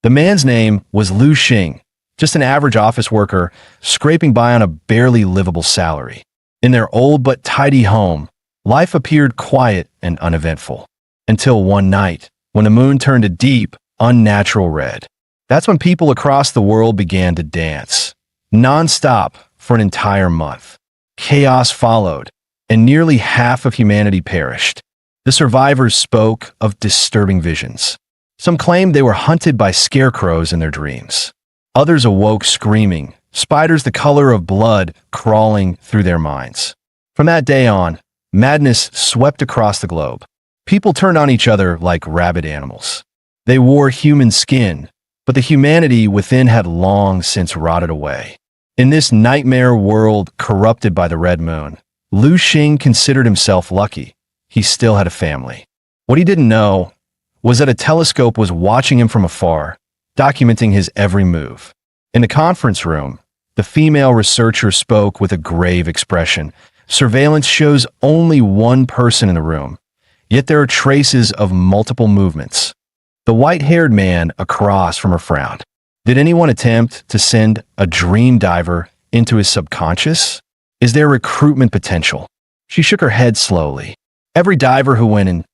The man's name was Lu Xing, just an average office worker scraping by on a barely livable salary. In their old but tidy home, life appeared quiet and uneventful. Until one night, when the moon turned a deep, unnatural red. That's when people across the world began to dance. Non-stop for an entire month. Chaos followed, and nearly half of humanity perished. The survivors spoke of disturbing visions. Some claimed they were hunted by scarecrows in their dreams. Others awoke screaming, spiders the color of blood crawling through their minds. From that day on, madness swept across the globe. People turned on each other like rabid animals. They wore human skin, but the humanity within had long since rotted away. In this nightmare world corrupted by the red moon, Lu Xing considered himself lucky. He still had a family. What he didn't know was that a telescope was watching him from afar, documenting his every move. In the conference room, the female researcher spoke with a grave expression. Surveillance shows only one person in the room, yet there are traces of multiple movements. The white-haired man across from her frowned. Did anyone attempt to send a dream diver into his subconscious? Is there recruitment potential? She shook her head slowly. Every diver who went in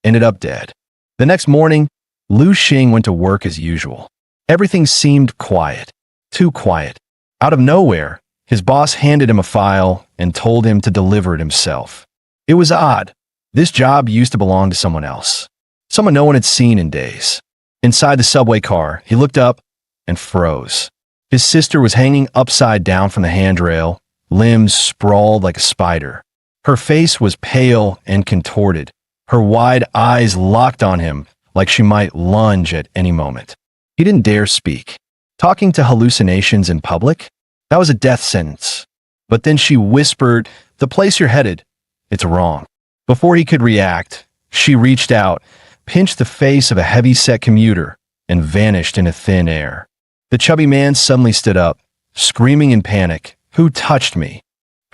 ended up dead. The next morning, Lu Xing went to work as usual. Everything seemed quiet. Too quiet. Out of nowhere, his boss handed him a file and told him to deliver it himself. It was odd. This job used to belong to someone else. Someone no one had seen in days. Inside the subway car, he looked up and froze. His sister was hanging upside down from the handrail, limbs sprawled like a spider. Her face was pale and contorted, her wide eyes locked on him like she might lunge at any moment. He didn't dare speak. Talking to hallucinations in public? That was a death sentence. But then she whispered, "The place you're headed, it's wrong." Before he could react, she reached out, pinched the face of a heavy-set commuter, and vanished into thin air. The chubby man suddenly stood up, screaming in panic, "Who touched me?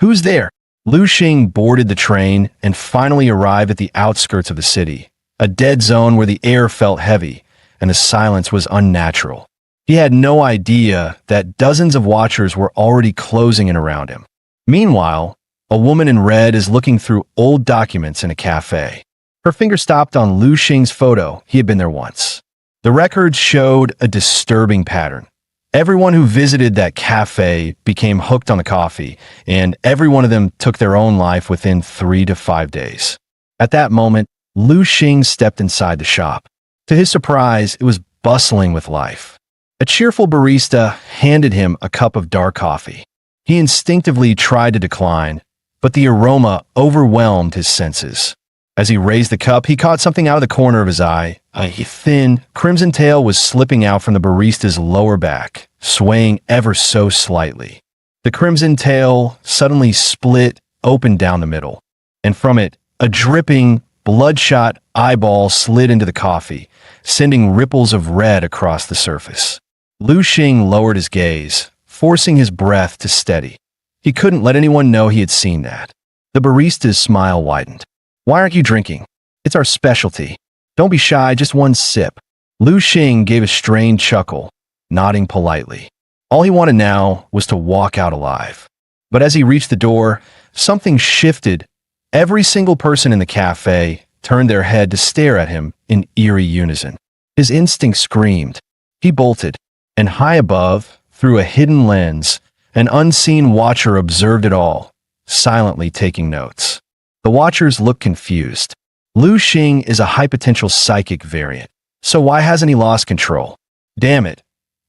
Who's there?" Lu Xing boarded the train and finally arrived at the outskirts of the city, a dead zone where the air felt heavy and the silence was unnatural. He had no idea that dozens of watchers were already closing in around him. Meanwhile, a woman in red is looking through old documents in a cafe. Her finger stopped on Lu Xing's photo. He had been there once. The records showed a disturbing pattern. Everyone who visited that cafe became hooked on the coffee, and every one of them took their own life within 3 to 5 days. At that moment, Lu Xing stepped inside the shop. To his surprise, it was bustling with life. A cheerful barista handed him a cup of dark coffee. He instinctively tried to decline, but the aroma overwhelmed his senses. As he raised the cup, he caught something out of the corner of his eye. A thin, crimson tail was slipping out from the barista's lower back, swaying ever so slightly. The crimson tail suddenly split open down the middle, and from it, a dripping, bloodshot eyeball slid into the coffee, sending ripples of red across the surface. Lu Xing lowered his gaze, forcing his breath to steady. He couldn't let anyone know he had seen that. The barista's smile widened. "Why aren't you drinking? It's our specialty. Don't be shy, just one sip." Lu Xing gave a strained chuckle, nodding politely. All he wanted now was to walk out alive. But as he reached the door, something shifted. Every single person in the cafe turned their head to stare at him in eerie unison. His instinct screamed. He bolted, and high above, through a hidden lens, an unseen watcher observed it all, silently taking notes. The watchers looked confused. Lu Xing is a high-potential psychic variant, so why hasn't he lost control? Damn it.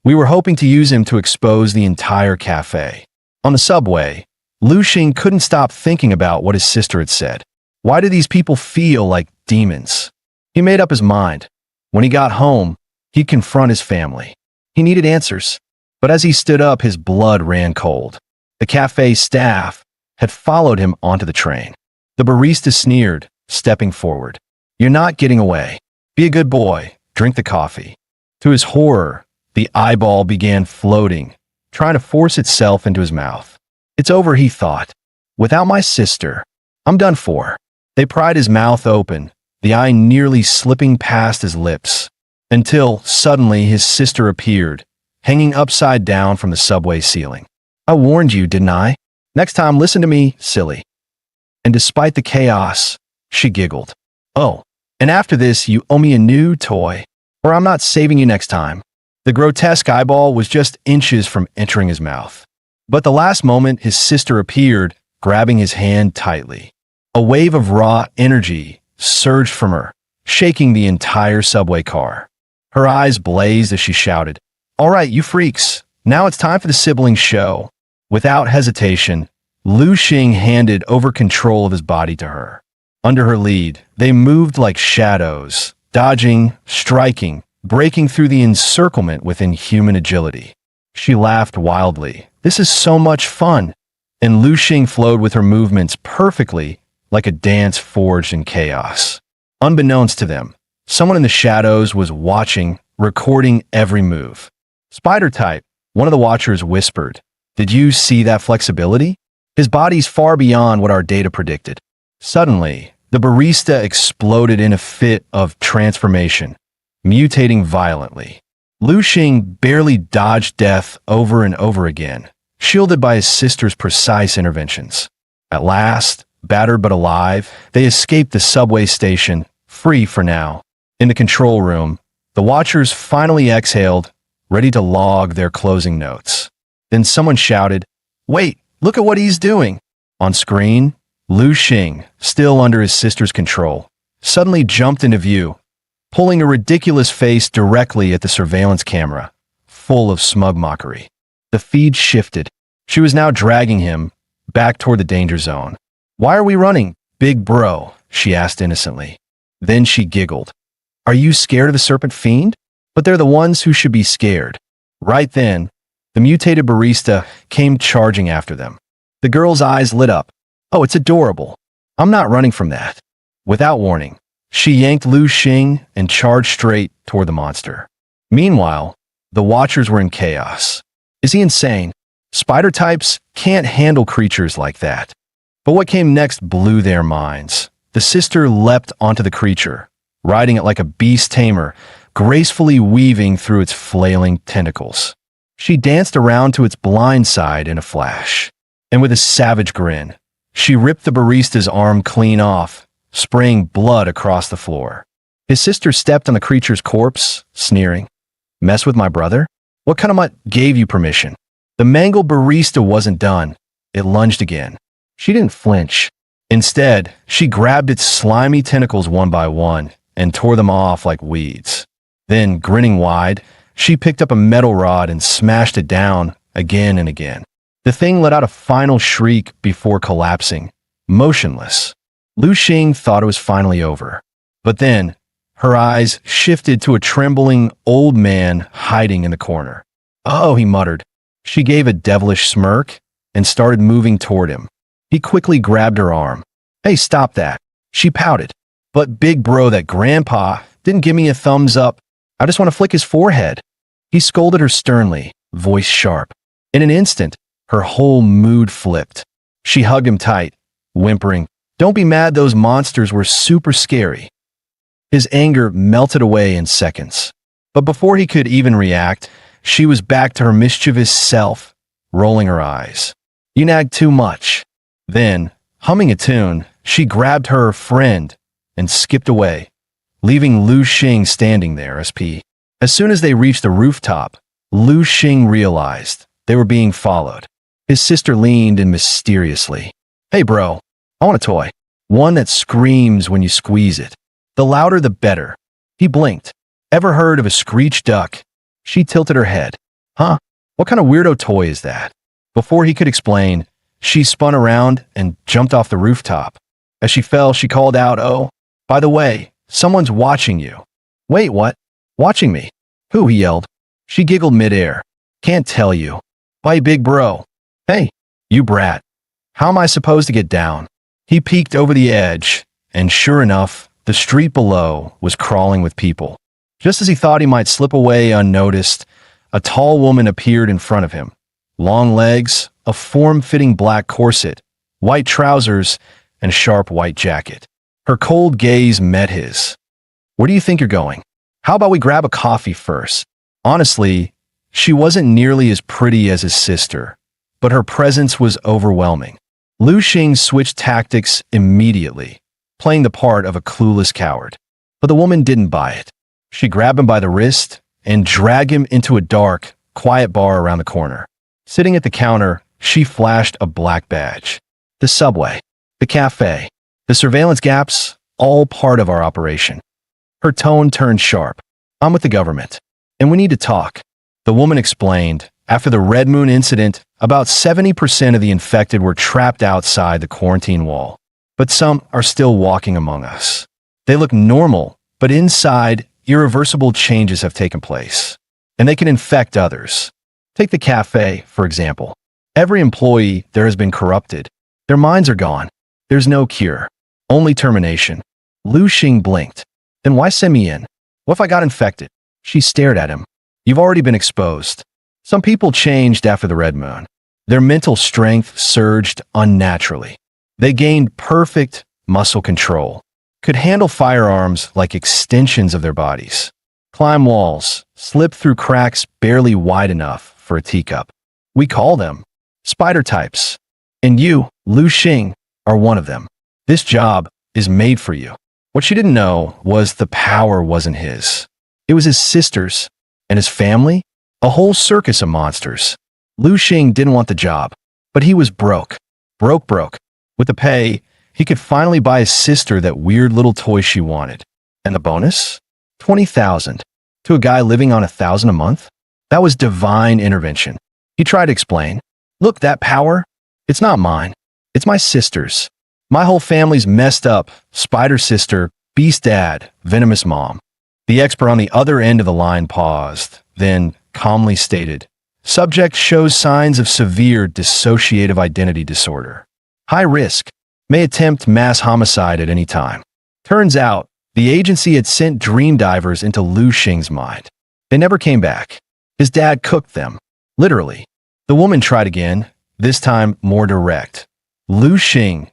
We were hoping to use him to expose the entire cafe. On the subway, Lu Xing couldn't stop thinking about what his sister had said. Why do these people feel like demons? He made up his mind. When he got home, he'd confront his family. He needed answers. But as he stood up, his blood ran cold. The cafe staff had followed him onto the train. The barista sneered, stepping forward. "You're not getting away. Be a good boy. Drink the coffee." To his horror, the eyeball began floating, trying to force itself into his mouth. "It's over," he thought. "Without my sister, I'm done for." They pried his mouth open, the eye nearly slipping past his lips. until suddenly his sister appeared, hanging upside down from the subway ceiling. I warned you, didn't I? Next time, listen to me, silly. And despite the chaos, she giggled. Oh, and after this, you owe me a new toy, or I'm not saving you next time. The grotesque eyeball was just inches from entering his mouth. But the last moment, his sister appeared, grabbing his hand tightly. A wave of raw energy surged from her, shaking the entire subway car. Her eyes blazed as she shouted, "All right, you freaks, now it's time for the sibling show." Without hesitation, Lu Xing handed over control of his body to her. Under her lead, they moved like shadows, dodging, striking, breaking through the encirclement with inhuman agility. She laughed wildly. "This is so much fun." And Lu Xing flowed with her movements perfectly, like a dance forged in chaos. Unbeknownst to them, someone in the shadows was watching, recording every move. "Spider type," one of the watchers whispered. "Did you see that flexibility? His body's far beyond what our data predicted." Suddenly, the barista exploded in a fit of transformation, mutating violently. Lu Xing barely dodged death over and over again, shielded by his sister's precise interventions. At last, battered but alive, they escaped the subway station, free for now. In the control room, the watchers finally exhaled, ready to log their closing notes. Then someone shouted, "Wait, look at what he's doing!" On screen, Lu Xing, still under his sister's control, suddenly jumped into view, pulling a ridiculous face directly at the surveillance camera, full of smug mockery. The feed shifted. She was now dragging him back toward the danger zone. "Why are we running, big bro?" she asked innocently. Then she giggled. "Are you scared of the serpent fiend? But they're the ones who should be scared." Right then, the mutated barista came charging after them. The girl's eyes lit up. "Oh, it's adorable. I'm not running from that." Without warning, she yanked Lu Xing and charged straight toward the monster. Meanwhile, the watchers were in chaos. Is he insane? Spider types can't handle creatures like that. But what came next blew their minds. The sister leapt onto the creature, riding it like a beast tamer, gracefully weaving through its flailing tentacles. She danced around to its blind side in a flash, and with a savage grin, she ripped the barista's arm clean off, spraying blood across the floor. His sister stepped on the creature's corpse, sneering. "Mess with my brother? What kind of mutt gave you permission?" The mangled barista wasn't done. It lunged again. She didn't flinch. Instead, she grabbed its slimy tentacles one by one and tore them off like weeds. Then, grinning wide, she picked up a metal rod and smashed it down again and again. The thing let out a final shriek before collapsing, motionless. Lu Xing thought it was finally over. But then, her eyes shifted to a trembling old man hiding in the corner. "Oh," he muttered. She gave a devilish smirk and started moving toward him. He quickly grabbed her arm. "Hey, stop that." She pouted. "But big bro, that grandpa didn't give me a thumbs up. I just want to flick his forehead." He scolded her sternly, voice sharp. In an instant, her whole mood flipped. She hugged him tight, whimpering, "Don't be mad, those monsters were super scary." His anger melted away in seconds. But before he could even react, she was back to her mischievous self, rolling her eyes. "You nagged too much." Then, humming a tune, she grabbed her friend and skipped away, leaving Lu Xing standing there As soon as they reached the rooftop, Lu Xing realized they were being followed. His sister leaned in mysteriously. "Hey bro, I want a toy. One that screams when you squeeze it. The louder the better." He blinked. "Ever heard of a screech duck?" She tilted her head. "Huh? What kind of weirdo toy is that?" Before he could explain, she spun around and jumped off the rooftop. As she fell, she called out, "Oh, by the way, someone's watching you." "Wait, what? Watching me? Who?" he yelled. She giggled midair. "Can't tell you." "Why, big bro." "Hey, you brat. How am I supposed to get down?" He peeked over the edge, and sure enough, the street below was crawling with people. Just as he thought he might slip away unnoticed, a tall woman appeared in front of him. Long legs, a form-fitting black corset, white trousers, and a sharp white jacket. Her cold gaze met his. "Where do you think you're going? How about we grab a coffee first? Honestly, she wasn't nearly as pretty as his sister, but her presence was overwhelming. Lu Xing switched tactics immediately, playing the part of a clueless coward. But the woman didn't buy it. She grabbed him by the wrist and dragged him into a dark, quiet bar around the corner. Sitting at the counter, she flashed a black badge. The subway, the cafe, the surveillance gaps, all part of our operation. Her tone turned sharp. I'm with the government, and we need to talk. The woman explained, after the Red Moon incident, about 70% of the infected were trapped outside the quarantine wall, but some are still walking among us. They look normal, but inside, irreversible changes have taken place, and they can infect others. Take the cafe, for example. Every employee there has been corrupted. Their minds are gone. There's no cure, only termination. Lu Xing blinked. Then why send me in? What if I got infected? She stared at him. You've already been exposed. Some people changed after the Red Moon. Their mental strength surged unnaturally. They gained perfect muscle control, could handle firearms like extensions of their bodies, climb walls, slip through cracks barely wide enough for a teacup. We call them spider types. And you, Lu Xing, are one of them. This job is made for you. What she didn't know was the power wasn't his. It was his sister's and his family, a whole circus of monsters. Lu Xing didn't want the job, but he was broke. Broke. With the pay, he could finally buy his sister that weird little toy she wanted. And the bonus? 20,000. To a guy living on 1,000 a month? That was divine intervention. He tried to explain. Look, that power? It's not mine. It's my sister's. My whole family's messed up. Spider sister, beast dad, venomous mom. The expert on the other end of the line paused, then calmly stated, subject shows signs of severe dissociative identity disorder. High risk. May attempt mass homicide at any time. Turns out, the agency had sent dream divers into Lu Xing's mind. They never came back. His dad cooked them. Literally. The woman tried again, this time more direct. Lu Xing,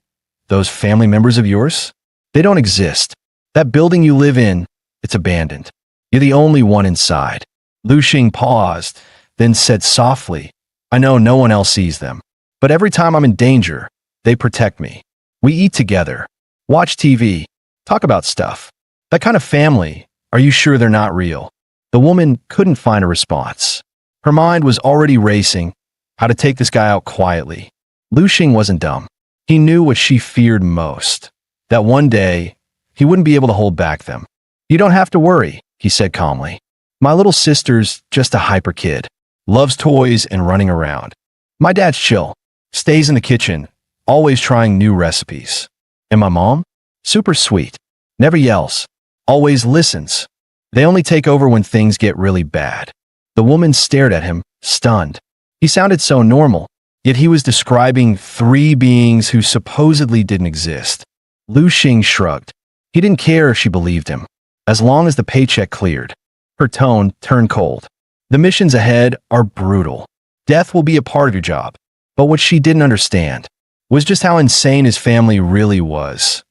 those family members of yours? They don't exist. That building you live in, it's abandoned. You're the only one inside. Lu Xing paused, then said softly, I know no one else sees them, but every time I'm in danger, they protect me. We eat together, watch TV, talk about stuff. That kind of family, are you sure they're not real? The woman couldn't find a response. Her mind was already racing, how to take this guy out quietly. Lu Xing wasn't dumb. He knew what she feared most, that one day, he wouldn't be able to hold back them. You don't have to worry, he said calmly. My little sister's just a hyper kid, loves toys and running around. My dad's chill, stays in the kitchen, always trying new recipes. And my mom? Super sweet, never yells, always listens. They only take over when things get really bad. The woman stared at him, stunned. He sounded so normal, yet he was describing three beings who supposedly didn't exist. Lu Xing shrugged. He didn't care if she believed him, as long as the paycheck cleared. Her tone turned cold. The missions ahead are brutal. Death will be a part of your job. But what she didn't understand was just how insane his family really was.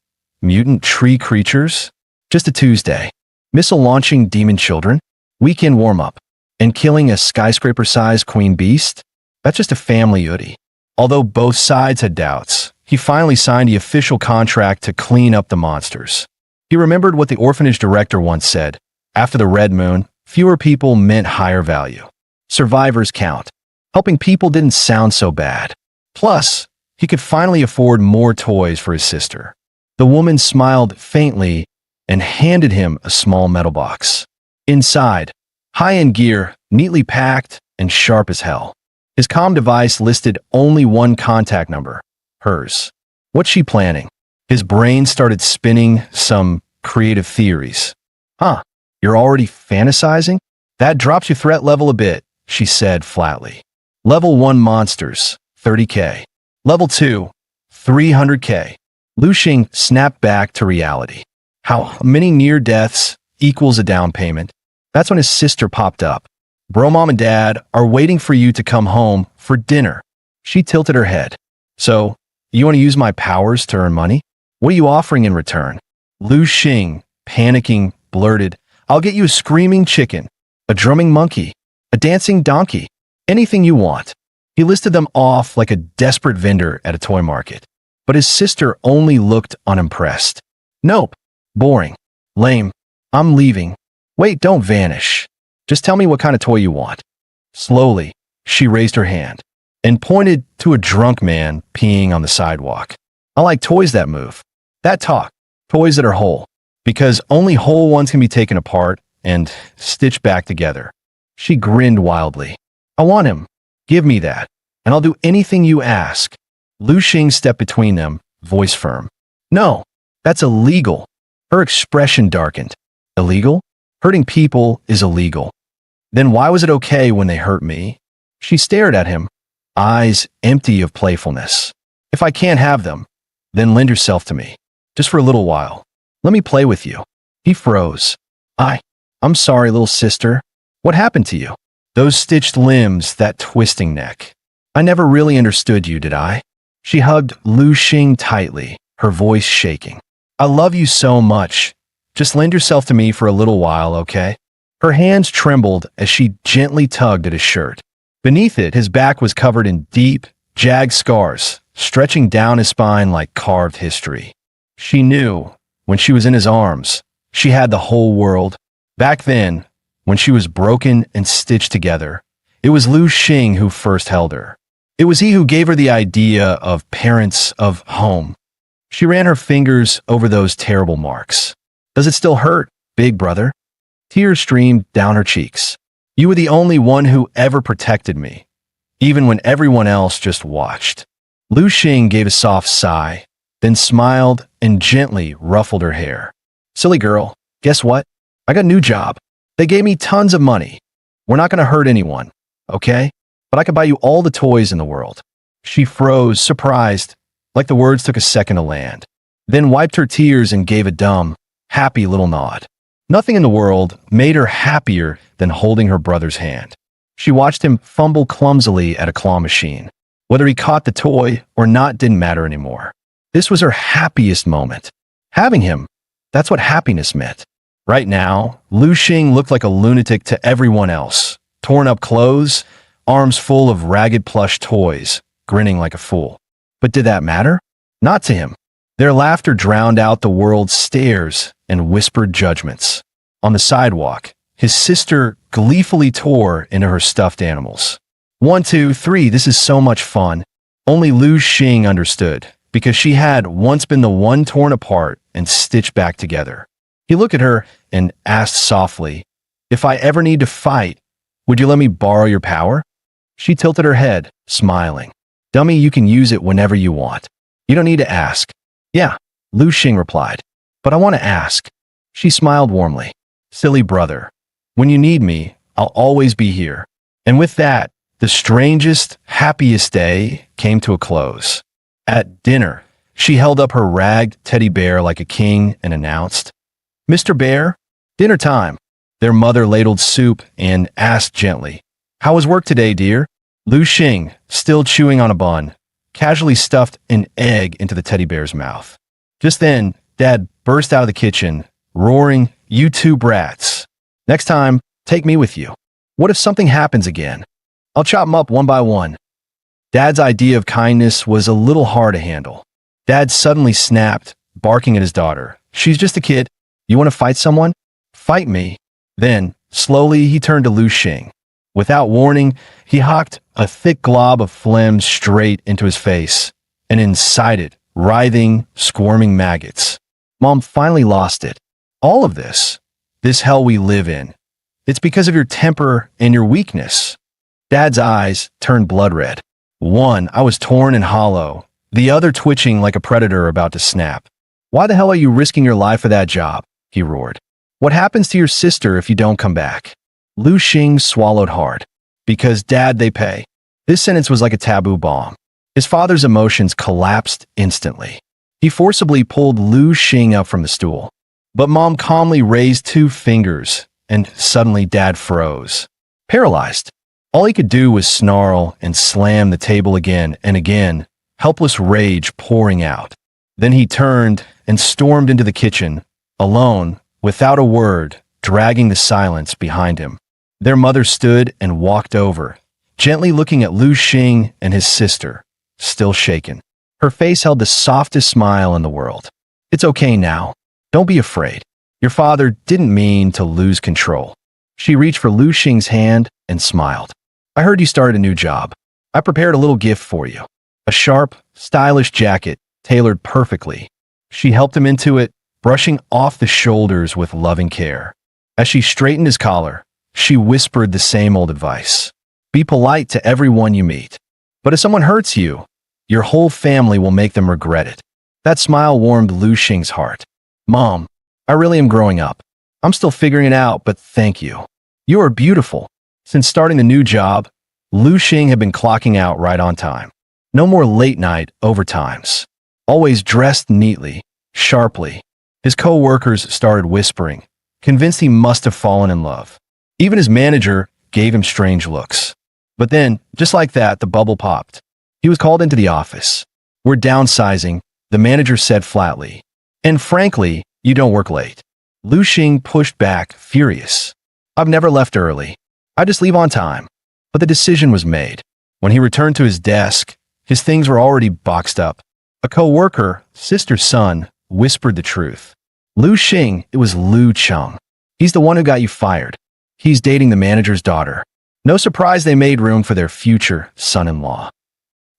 Mutant tree creatures? Just a Tuesday. Missile launching demon children? Weekend warm-up. And killing a skyscraper-sized queen beast? That's just a family Udi. Although both sides had doubts, he finally signed the official contract to clean up the monsters. He remembered what the orphanage director once said. After the Red Moon, fewer people meant higher value. Survivors count. Helping people didn't sound so bad. Plus, he could finally afford more toys for his sister. The woman smiled faintly and handed him a small metal box. Inside, high-end gear, neatly packed and sharp as hell. His comm device listed only one contact number, hers. What's she planning? His brain started spinning some creative theories. Huh, you're already fantasizing? That drops your threat level a bit, she said flatly. Level 1 monsters, 30K. Level 2, 300K. Lu Xing snapped back to reality. How many near deaths equals a down payment? That's when his sister popped up. Bro, mom and dad are waiting for you to come home for dinner. She tilted her head. So, you want to use my powers to earn money? What are you offering in return? Lu Xing, panicking, blurted, I'll get you a screaming chicken, a drumming monkey, a dancing donkey, anything you want." He listed them off like a desperate vendor at a toy market. But his sister only looked unimpressed. "Nope. Boring. Lame. I'm leaving." "Wait, don't vanish. Just tell me what kind of toy you want." Slowly, she raised her hand and pointed to a drunk man peeing on the sidewalk. "I like toys that move, that talk, toys that are whole, because only whole ones can be taken apart and stitched back together." She grinned wildly. "I want him. Give me that, and I'll do anything you ask." Lu Xing stepped between them, voice firm. "No, that's illegal." Her expression darkened. "Illegal? Hurting people is illegal. Then why was it okay when they hurt me?" She stared at him, eyes empty of playfulness. "If I can't have them, then lend yourself to me, just for a little while. Let me play with you." He froze. I'm sorry, little sister. What happened to you? Those stitched limbs, that twisting neck. I never really understood you, did I?" She hugged Lu Xing tightly, her voice shaking. "I love you so much. Just lend yourself to me for a little while, okay?" Her hands trembled as she gently tugged at his shirt. Beneath it, his back was covered in deep, jagged scars, stretching down his spine like carved history. She knew, when she was in his arms, she had the whole world. Back then, when she was broken and stitched together, it was Lu Xing who first held her. It was he who gave her the idea of parents, of home. She ran her fingers over those terrible marks. "Does it still hurt, big brother?" Tears streamed down her cheeks. "You were the only one who ever protected me, even when everyone else just watched." Lu Xing gave a soft sigh, then smiled and gently ruffled her hair. "Silly girl, guess what? I got a new job. They gave me tons of money. We're not going to hurt anyone, okay? But I could buy you all the toys in the world." She froze, surprised, like the words took a second to land, then wiped her tears and gave a dumb, happy little nod. Nothing in the world made her happier than holding her brother's hand. She watched him fumble clumsily at a claw machine. Whether he caught the toy or not didn't matter anymore. This was her happiest moment. Having him, that's what happiness meant. Right now, Lu Xing looked like a lunatic to everyone else. Torn up clothes, arms full of ragged plush toys, grinning like a fool. But did that matter? Not to him. Their laughter drowned out the world's stares and whispered judgments. On the sidewalk, his sister gleefully tore into her stuffed animals. 1, 2, 3, this is so much fun. Only Lu Xing understood, because she had once been the one torn apart and stitched back together. He looked at her and asked softly, "If I ever need to fight, would you let me borrow your power?" She tilted her head, smiling. "Dummy, you can use it whenever you want. You don't need to ask." "Yeah," Lu Xing replied, "but I want to ask." She smiled warmly. "Silly brother, when you need me, I'll always be here." And with that, the strangest, happiest day came to a close. At dinner, she held up her ragged teddy bear like a king and announced, "Mr. Bear, dinner time." Their mother ladled soup and asked gently, "How was work today, dear?" Lu Xing, still chewing on a bun, casually stuffed an egg into the teddy bear's mouth. Just then, Dad burst out of the kitchen, roaring, "You two brats. Next time, take me with you. What if something happens again? I'll chop them up one by one." Dad's idea of kindness was a little hard to handle. Dad suddenly snapped, barking at his daughter. "She's just a kid. You want to fight someone? Fight me." Then, slowly, he turned to Lu Xing. Without warning, he hocked a thick glob of phlegm straight into his face, and inside it, writhing, squirming maggots. Mom finally lost it. All of this hell we live in, it's because of your temper and your weakness. Dad's eyes turned blood red. One, I was torn and hollow, the other twitching like a predator about to snap. "Why the hell are you risking your life for that job?" he roared. "What happens to your sister if you don't come back?" Lu Xing swallowed hard. "Because Dad, they pay." This sentence was like a taboo bomb. His father's emotions collapsed instantly. He forcibly pulled Lu Xing up from the stool. But Mom calmly raised 2 fingers, and suddenly Dad froze. Paralyzed. All he could do was snarl and slam the table again and again, helpless rage pouring out. Then he turned and stormed into the kitchen, alone, without a word, dragging the silence behind him. Their mother stood and walked over, gently looking at Lu Xing and his sister, still shaken. Her face held the softest smile in the world. "It's okay now. Don't be afraid. Your father didn't mean to lose control." She reached for Lu Xing's hand and smiled. "I heard you started a new job. I prepared a little gift for you. A sharp, stylish jacket, tailored perfectly." She helped him into it, brushing off the shoulders with loving care. As she straightened his collar, she whispered the same old advice. "Be polite to everyone you meet. But if someone hurts you, your whole family will make them regret it." That smile warmed Lu Xing's heart. "Mom, I really am growing up. I'm still figuring it out, but thank you. You are beautiful." Since starting the new job, Lu Xing had been clocking out right on time. No more late-night overtimes. Always dressed neatly, sharply. His co-workers started whispering, convinced he must have fallen in love. Even his manager gave him strange looks. But then, just like that, the bubble popped. He was called into the office. "We're downsizing," the manager said flatly. "And frankly, you don't work late." Lu Xing pushed back, furious. "I've never left early. I just leave on time." But the decision was made. When he returned to his desk, his things were already boxed up. A co-worker, sister's son, whispered the truth. "Lu Xing, it was Lu Cheng. He's the one who got you fired. He's dating the manager's daughter." No surprise they made room for their future son-in-law.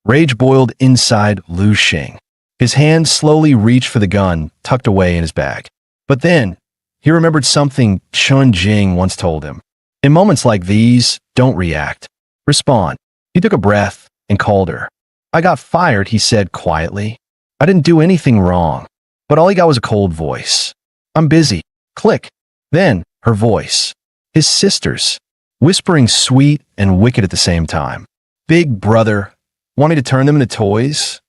Rage boiled inside Lu Xing. His hand slowly reached for the gun tucked away in his bag. But then, he remembered something Chun Jing once told him. In moments like these, don't react. Respond. He took a breath and called her. "I got fired," he said quietly. "I didn't do anything wrong." But all he got was a cold voice. "I'm busy." Click. Then, her voice. His sister's. Whispering sweet and wicked at the same time. "Big brother, want me to turn them into toys?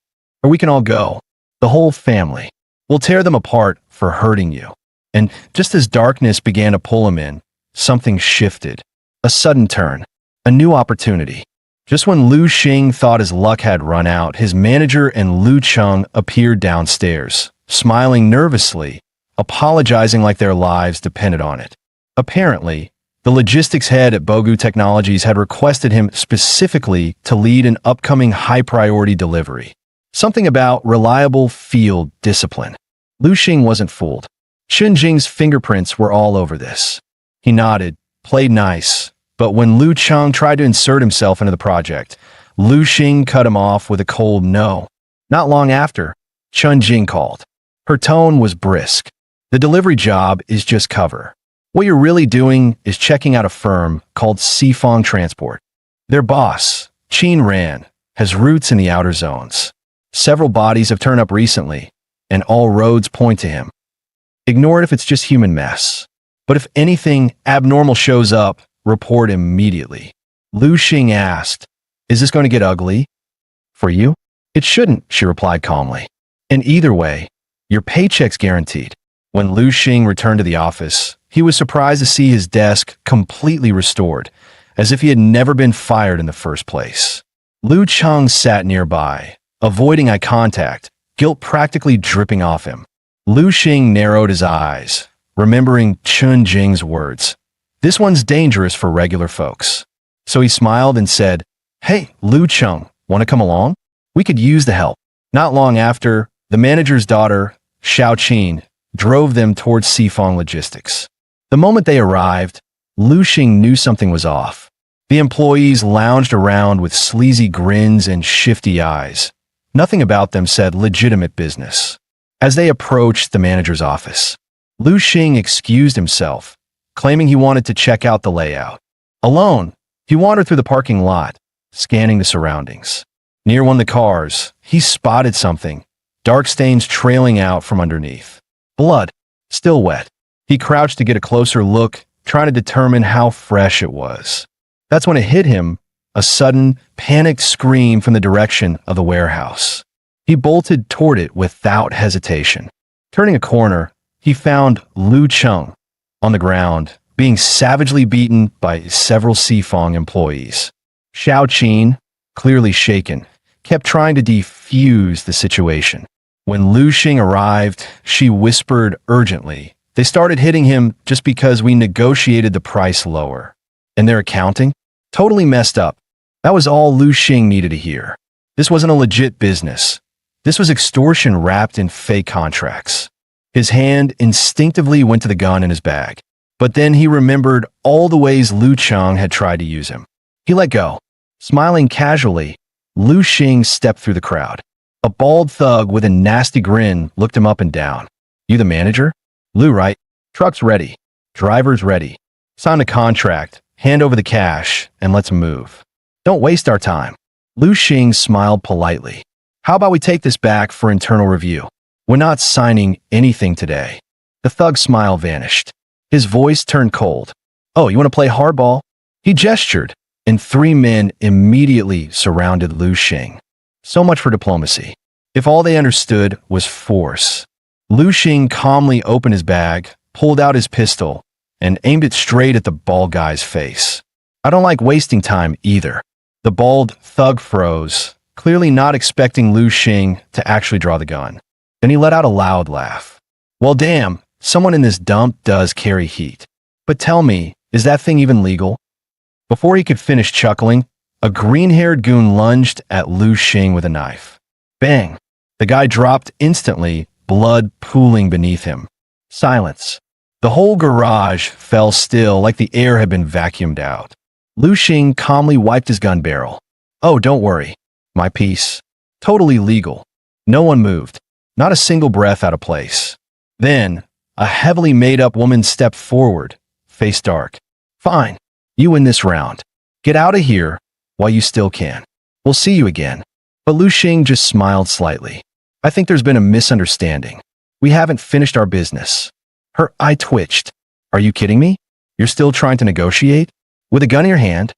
Or we can all go. The whole family. We'll tear them apart for hurting you." And just as darkness began to pull him in, something shifted. A sudden turn. A new opportunity. Just when Lu Xing thought his luck had run out, his manager and Lu Cheng appeared downstairs, smiling nervously, apologizing like their lives depended on it. Apparently, the logistics head at Bogu Technologies had requested him specifically to lead an upcoming high-priority delivery. Something about reliable field discipline. Lu Xing wasn't fooled. Chun Jing's fingerprints were all over this. He nodded, played nice, but when Lu Cheng tried to insert himself into the project, Lu Xing cut him off with a cold no. Not long after, Chun Jing called. Her tone was brisk. "The delivery job is just cover. What you're really doing is checking out a firm called Sifong Transport. Their boss, Qin Ran, has roots in the outer zones. Several bodies have turned up recently, and all roads point to him. Ignore it if it's just human mess. But if anything abnormal shows up, report immediately." Lu Xing asked, "Is this going to get ugly?" "For you? It shouldn't," she replied calmly. "And either way, your paycheck's guaranteed." When Lu Xing returned to the office, he was surprised to see his desk completely restored, as if he had never been fired in the first place. Lu Cheng sat nearby, avoiding eye contact, guilt practically dripping off him. Lu Xing narrowed his eyes, remembering Chun Jing's words. "This one's dangerous for regular folks." So he smiled and said, "Hey, Lu Cheng, want to come along? We could use the help." Not long after, the manager's daughter, Xiao Qin, drove them towards Sifong Logistics. The moment they arrived, Lu Xing knew something was off. The employees lounged around with sleazy grins and shifty eyes. Nothing about them said legitimate business. As they approached the manager's office, Lu Xing excused himself, claiming he wanted to check out the layout. Alone, he wandered through the parking lot, scanning the surroundings. Near one of the cars, he spotted something, dark stains trailing out from underneath. Blood, still wet. He crouched to get a closer look, trying to determine how fresh it was. That's when it hit him, a sudden, panicked scream from the direction of the warehouse. He bolted toward it without hesitation. Turning a corner, he found Lu Cheng on the ground, being savagely beaten by several Sifong employees. Xiao Qin, clearly shaken, kept trying to defuse the situation. When Lu Xing arrived, she whispered urgently, They started hitting him just because we negotiated the price lower. And their accounting? Totally messed up. That was all Lu Xing needed to hear. This wasn't a legit business. This was extortion wrapped in fake contracts. His hand instinctively went to the gun in his bag. But then he remembered all the ways Lu Cheng had tried to use him. He let go. Smiling casually, Lu Xing stepped through the crowd. A bald thug with a nasty grin looked him up and down. You the manager? Lu, right? Truck's ready. Driver's ready. Sign the contract, hand over the cash, and let's move. Don't waste our time. Lu Xing smiled politely. How about we take this back for internal review? We're not signing anything today. The thug's smile vanished. His voice turned cold. Oh, you want to play hardball? He gestured, and 3 men immediately surrounded Lu Xing. So much for diplomacy. If all they understood was force. Lu Xing calmly opened his bag, pulled out his pistol, and aimed it straight at the bald guy's face. I don't like wasting time either. The bald thug froze, clearly not expecting Lu Xing to actually draw the gun. Then he let out a loud laugh. Well, damn, someone in this dump does carry heat. But tell me, is that thing even legal? Before he could finish chuckling, a green-haired goon lunged at Lu Xing with a knife. Bang! The guy dropped instantly, blood pooling beneath him. Silence. The whole garage fell still like the air had been vacuumed out. Lu Xing calmly wiped his gun barrel. Oh, don't worry. My piece. Totally legal. No one moved. Not a single breath out of place. Then, a heavily made-up woman stepped forward, face dark. Fine. You win this round. Get out of here while you still can. We'll see you again. But Lu Xing just smiled slightly. I think there's been a misunderstanding. We haven't finished our business. Her eye twitched. Are you kidding me? You're still trying to negotiate? With a gun in your hand?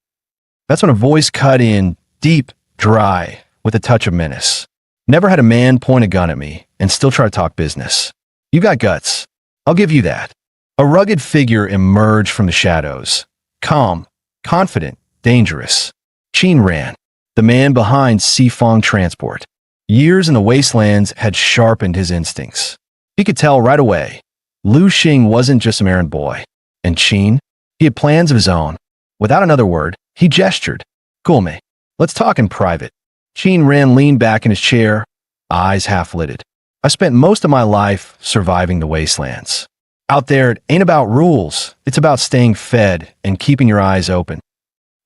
That's when a voice cut in, deep, dry, with a touch of menace. Never had a man point a gun at me and still try to talk business. You got guts. I'll give you that. A rugged figure emerged from the shadows. Calm, confident, dangerous. Qin ran, the man behind Sifong Transport. Years in the wastelands had sharpened his instincts. He could tell right away. Lu Xing wasn't just some errand boy. And Qin? He had plans of his own. Without another word, he gestured. Cool, mate. Let's talk in private. Qin Ran leaned back in his chair, eyes half-lidded. I spent most of my life surviving the wastelands. Out there, it ain't about rules. It's about staying fed and keeping your eyes open.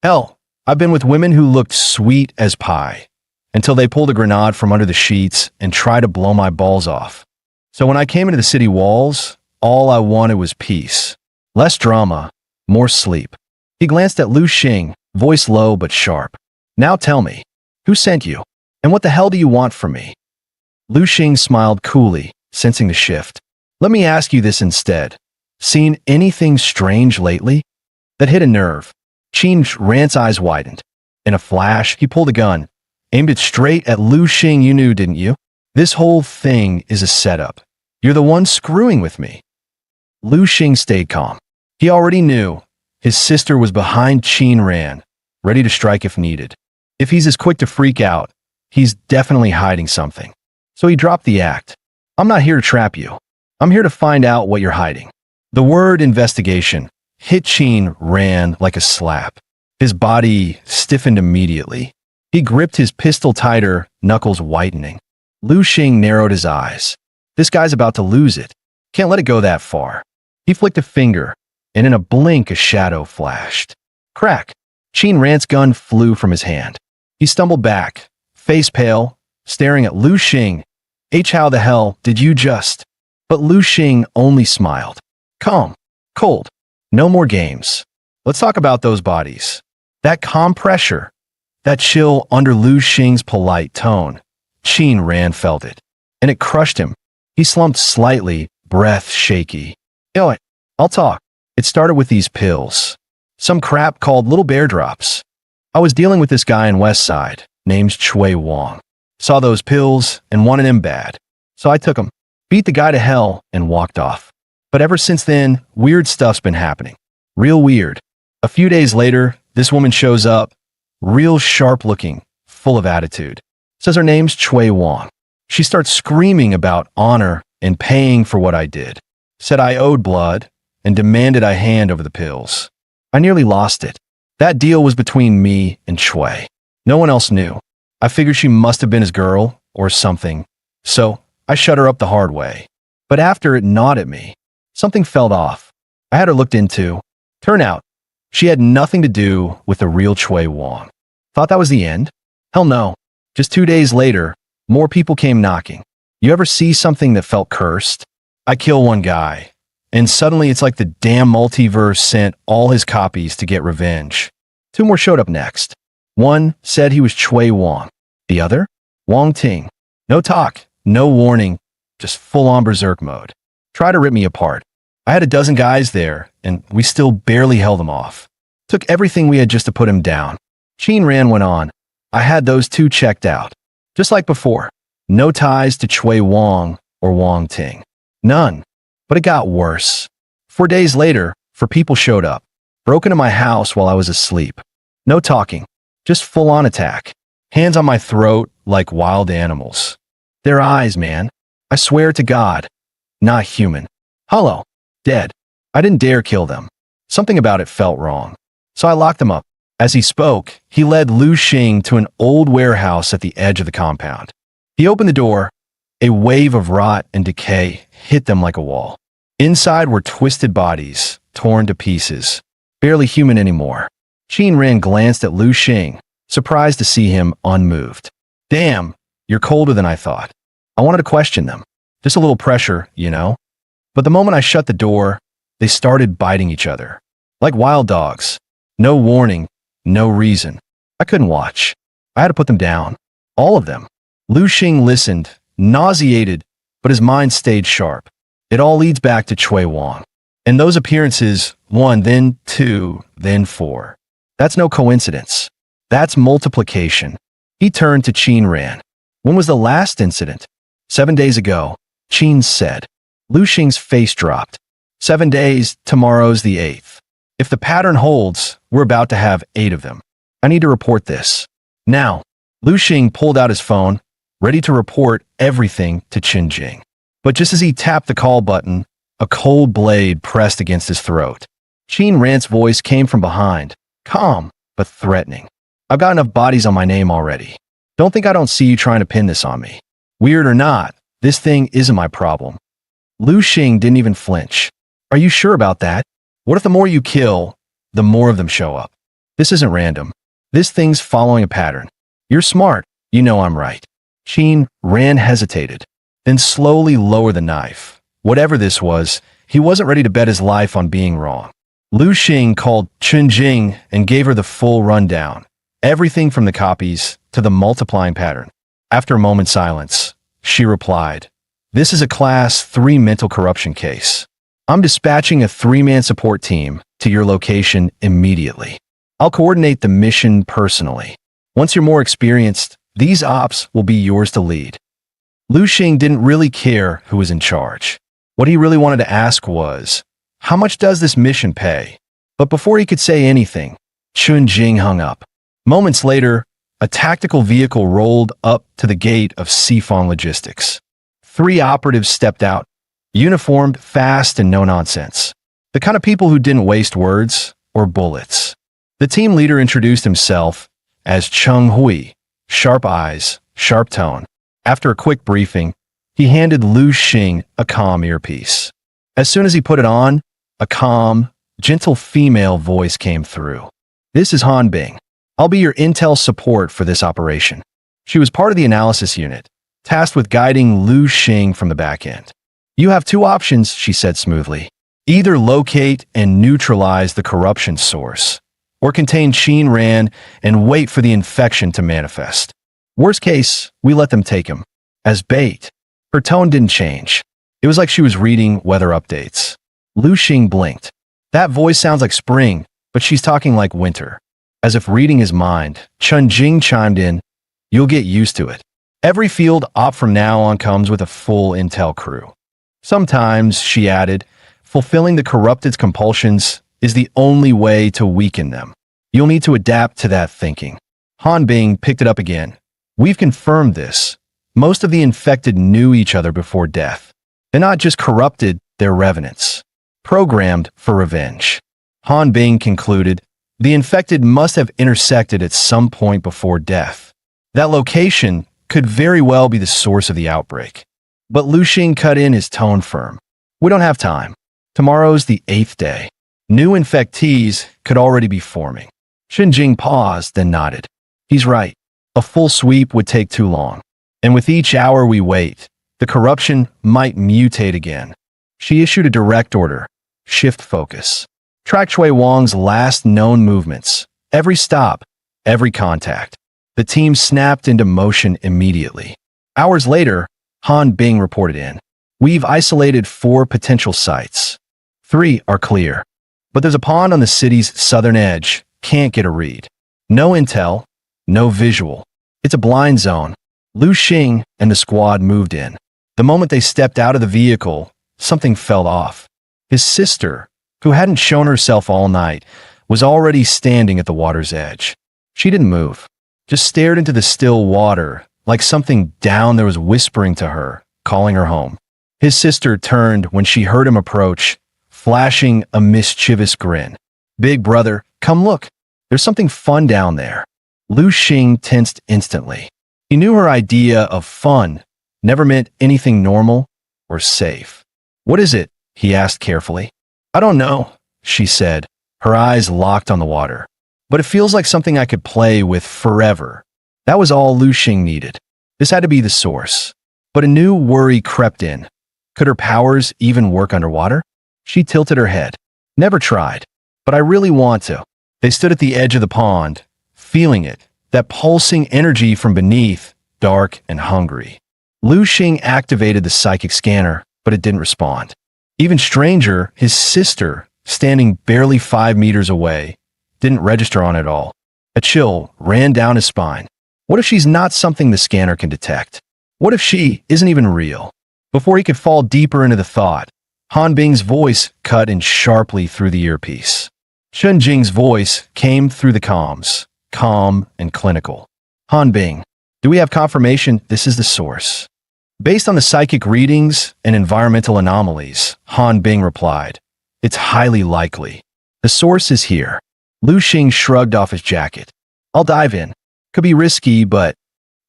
Hell, I've been with women who looked sweet as pie, until they pulled a grenade from under the sheets and tried to blow my balls off. So when I came into the city walls, all I wanted was peace. Less drama, more sleep. He glanced at Lu Xing, voice low but sharp. Now tell me, who sent you? And what the hell do you want from me? Lu Xing smiled coolly, sensing the shift. Let me ask you this instead. Seen anything strange lately? That hit a nerve. Qin Ran's eyes widened. In a flash, he pulled a gun, aimed it straight at Lu Xing. You knew, didn't you? This whole thing is a setup. You're the one screwing with me. Lu Xing stayed calm. He already knew. His sister was behind Qin Ran, ready to strike if needed. If he's as quick to freak out, he's definitely hiding something. So he dropped the act. I'm not here to trap you. I'm here to find out what you're hiding. The word investigation hit Qin Ran like a slap. His body stiffened immediately. He gripped his pistol tighter, knuckles whitening. Lu Xing narrowed his eyes. This guy's about to lose it. Can't let it go that far. He flicked a finger, and in a blink a shadow flashed. Crack! Qin Ran's gun flew from his hand. He stumbled back, face pale, staring at Lu Xing. How the hell did you just? But Lu Xing only smiled. Calm, cold, no more games. Let's talk about those bodies. That calm pressure, that chill under Lu Xing's polite tone. Qin Ran felt it, and it crushed him. He slumped slightly, breath shaky. I'll talk. It started with these pills. Some crap called Little Bear Drops. I was dealing with this guy in West Side, named Chui Wong. Saw those pills and wanted him bad. So I took them, beat the guy to hell, and walked off. But ever since then, weird stuff's been happening. Real weird. A few days later, this woman shows up, real sharp-looking, full of attitude. Says her name's Chui Wong. She starts screaming about honor and paying for what I did. said I owed blood, and demanded I hand over the pills. I nearly lost it. That deal was between me and Chui. No one else knew. I figured she must have been his girl or something, so I shut her up the hard way. But after it gnawed at me, something felt off. I had her looked into. Turn out, she had nothing to do with the real Chui Wong. Thought that was the end? Hell no. Just 2 days later, more people came knocking. You ever see something that felt cursed? I kill one guy, and suddenly it's like the damn multiverse sent all his copies to get revenge. 2 more showed up next. One said he was Chui Wong. The other? Wong Ting. No talk, no warning, just full-on berserk mode. Try to rip me apart. I had a dozen guys there, and we still barely held him off. Took everything we had just to put him down. Qin Ran went on. I had those 2 checked out. Just like before. No ties to Chui Wong or Wong Ting. None. But it got worse. 4 days later, 4 people showed up. Broke into my house while I was asleep. No talking. Just full-on attack. Hands on my throat like wild animals. Their eyes, man. I swear to God. Not human. Hollow. Dead. I didn't dare kill them. Something about it felt wrong. So I locked them up. As he spoke, he led Lu Xing to an old warehouse at the edge of the compound. He opened the door. A wave of rot and decay hit them like a wall. Inside were twisted bodies, torn to pieces. Barely human anymore. Qin Ran glanced at Lu Xing, surprised to see him unmoved. Damn, you're colder than I thought. I wanted to question them. Just a little pressure, you know? But the moment I shut the door, they started biting each other. Like wild dogs. No warning, no reason. I couldn't watch. I had to put them down. All of them. Lu Xing listened, nauseated, but his mind stayed sharp. It all leads back to Chui Wong. And those appearances, 1, then 2, then 4. That's no coincidence. That's multiplication. He turned to Qin Ran. When was the last incident? 7 days ago, Qin said. Lu Xing's face dropped. 7 days, tomorrow's the 8th. If the pattern holds, we're about to have 8 of them. I need to report this. Now, Lu Xing pulled out his phone, ready to report everything to Qin Jing. But just as he tapped the call button, a cold blade pressed against his throat. Qin Ran's voice came from behind, calm but threatening. I've got enough bodies on my name already. Don't think I don't see you trying to pin this on me. Weird or not, this thing isn't my problem. Lu Xing didn't even flinch. Are you sure about that? What if the more you kill, the more of them show up? This isn't random. This thing's following a pattern. You're smart. You know I'm right. Qin Ran hesitated, then slowly lowered the knife. Whatever this was, he wasn't ready to bet his life on being wrong. Lu Xing called Qin Jing and gave her the full rundown. Everything from the copies to the multiplying pattern. After a moment's silence, she replied, "This is a Class 3 mental corruption case. I'm dispatching a 3-man support team to your location immediately. I'll coordinate the mission personally. Once you're more experienced, these ops will be yours to lead." Lu Xing didn't really care who was in charge. What he really wanted to ask was, how much does this mission pay? But before he could say anything, Qin Jing hung up. Moments later, a tactical vehicle rolled up to the gate of Sifong Logistics. 3 operatives stepped out, uniformed, fast, and no nonsense. The kind of people who didn't waste words or bullets. The team leader introduced himself as Cheng Hui, sharp eyes, sharp tone. After a quick briefing, he handed Lu Xing a calm earpiece. As soon as he put it on, a calm, gentle female voice came through. "This is Han Bing. I'll be your intel support for this operation." She was part of the analysis unit, tasked with guiding Lu Xing from the back end. "You have 2 options," she said smoothly. "Either locate and neutralize the corruption source, or contain Qin Ran and wait for the infection to manifest. Worst case, we let them take him. As bait." Her tone didn't change. It was like she was reading weather updates. Lu Xing blinked. That voice sounds like spring, but she's talking like winter. As if reading his mind, Chun Jing chimed in, "You'll get used to it. Every field op from now on comes with a full intel crew." Sometimes, she added, fulfilling the corrupted's compulsions is the only way to weaken them. You'll need to adapt to that thinking. Han Bing picked it up again. "We've confirmed this. Most of the infected knew each other before death. They're not just corrupted, they're revenants, programmed for revenge. Han Bing concluded, the infected must have intersected at some point before death. That location could very well be the source of the outbreak. But Lu Xing cut in, his tone firm. We don't have time. Tomorrow's the 8th day. New infectees could already be forming. Jing paused, then nodded. He's right. A full sweep would take too long. And with each hour we wait, the corruption might mutate again. She issued a direct order. Shift focus. Track Shui Wang's last known movements. Every stop, every contact. The team snapped into motion immediately. Hours later, Han Bing reported in. We've isolated 4 potential sites. 3 are clear. But there's a pond on the city's southern edge. Can't get a read. No intel, no visual. It's a blind zone. Lu Xing and the squad moved in. The moment they stepped out of the vehicle, something fell off. His sister, who hadn't shown herself all night, was already standing at the water's edge. She didn't move, just stared into the still water, like something down there was whispering to her, calling her home. His sister turned when she heard him approach, flashing a mischievous grin. Big brother, come look. There's something fun down there. Lu Xing tensed instantly. He knew her idea of fun never meant anything normal or safe. What is it? He asked carefully. I don't know, she said, her eyes locked on the water. But it feels like something I could play with forever. That was all Lu Xing needed. This had to be the source. But a new worry crept in. Could her powers even work underwater? She tilted her head. Never tried. But I really want to. They stood at the edge of the pond, feeling it, that pulsing energy from beneath, dark and hungry. Lu Xing activated the psychic scanner, but it didn't respond. Even stranger, his sister, standing barely 5 meters away, didn't register on it all. A chill ran down his spine. What if she's not something the scanner can detect? What if she isn't even real? Before he could fall deeper into the thought, Han Bing's voice cut in sharply through the earpiece. Chen Jing's voice came through the comms, calm and clinical. Han Bing, do we have confirmation this is the source? Based on the psychic readings and environmental anomalies, Han Bing replied, it's highly likely. The source is here. Lu Xing shrugged off his jacket. I'll dive in. Could be risky, but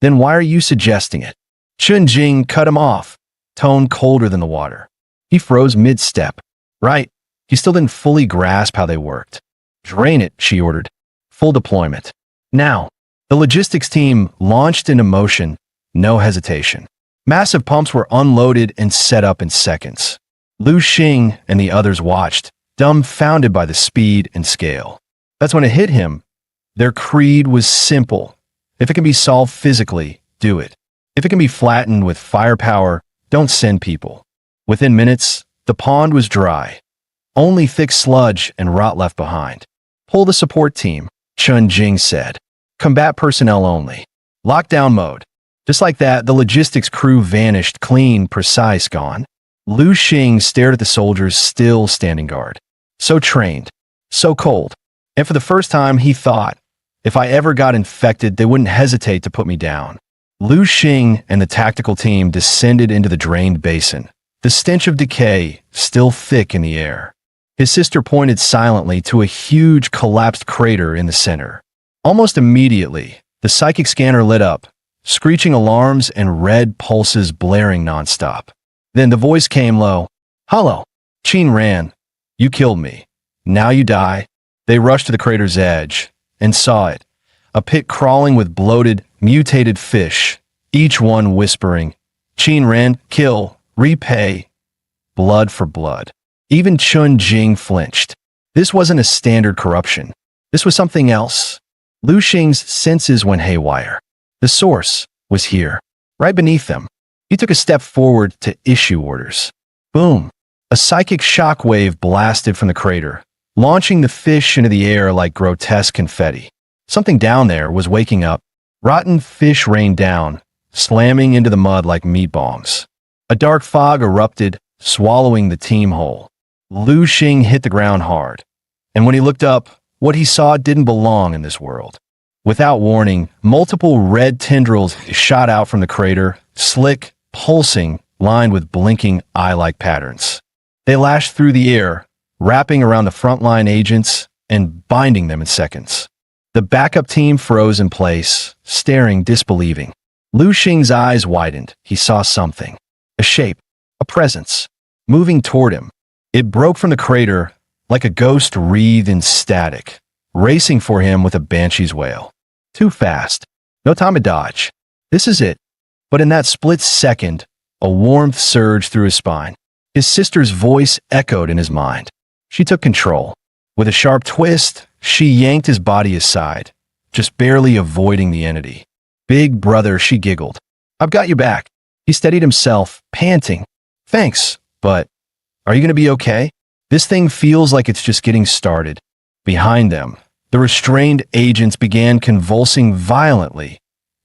then why are you suggesting it? Chen Jing cut him off, tone colder than the water. He froze mid-step. Right. He still didn't fully grasp how they worked. Drain it, she ordered. Full deployment. Now, the logistics team launched into motion, no hesitation. Massive pumps were unloaded and set up in seconds. Lu Xing and the others watched, dumbfounded by the speed and scale. That's when it hit him. Their creed was simple. If it can be solved physically, do it. If it can be flattened with firepower, don't send people. Within minutes, the pond was dry. Only thick sludge and rot left behind. Pull the support team, Chen Jing said. Combat personnel only. Lockdown mode. Just like that, the logistics crew vanished, clean, precise, gone. Lu Xing stared at the soldiers still standing guard. So trained, so cold. And for the first time, he thought, if I ever got infected, they wouldn't hesitate to put me down. Lu Xing and the tactical team descended into the drained basin, the stench of decay still thick in the air. His sister pointed silently to a huge collapsed crater in the center. Almost immediately, the psychic scanner lit up, screeching alarms and red pulses blaring nonstop. Then the voice came low. Hello. Qin ran. You killed me. Now you die. They rushed to the crater's edge and saw it. A pit crawling with bloated, mutated fish, each one whispering, Qin ran, kill, repay, blood for blood. Even Chen Jing flinched. This wasn't a standard corruption. This was something else. Lu Xing's senses went haywire. The source was here, right beneath them. He took a step forward to issue orders. Boom! A psychic shockwave blasted from the crater, launching the fish into the air like grotesque confetti. Something down there was waking up. Rotten fish rained down, slamming into the mud like meat bombs. A dark fog erupted, swallowing the team whole. Lu Xing hit the ground hard, and when he looked up, what he saw didn't belong in this world. Without warning, multiple red tendrils shot out from the crater, slick, pulsing, lined with blinking eye-like patterns. They lashed through the air, wrapping around the frontline agents and binding them in seconds. The backup team froze in place, staring disbelieving. Lu Xing's eyes widened. He saw something. A shape, a presence, moving toward him. It broke from the crater like a ghost wreathed in static, racing for him with a banshee's wail. Too fast. No time to dodge. This is it. But in that split second, a warmth surged through his spine. His sister's voice echoed in his mind. She took control. With a sharp twist, she yanked his body aside, just barely avoiding the entity. Big brother, she giggled. I've got you back. He steadied himself, panting. Thanks, but are you going to be okay? This thing feels like it's just getting started. Behind them, the restrained agents began convulsing violently,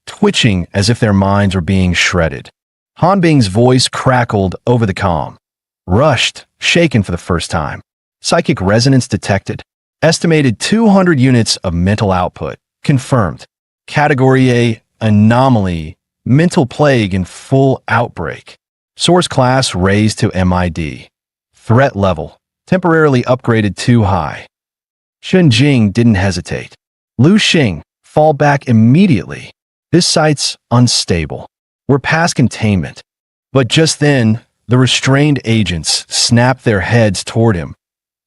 twitching as if their minds were being shredded. Han Bing's voice crackled over the comm. Rushed, shaken for the first time. Psychic resonance detected. Estimated 200 units of mental output. Confirmed. Category A, anomaly, mental plague in full outbreak. Source class raised to MID. Threat level, temporarily upgraded too high. Shun Jing didn't hesitate. Lu Xing, fall back immediately. This site's unstable. We're past containment. But just then, the restrained agents snapped their heads toward him,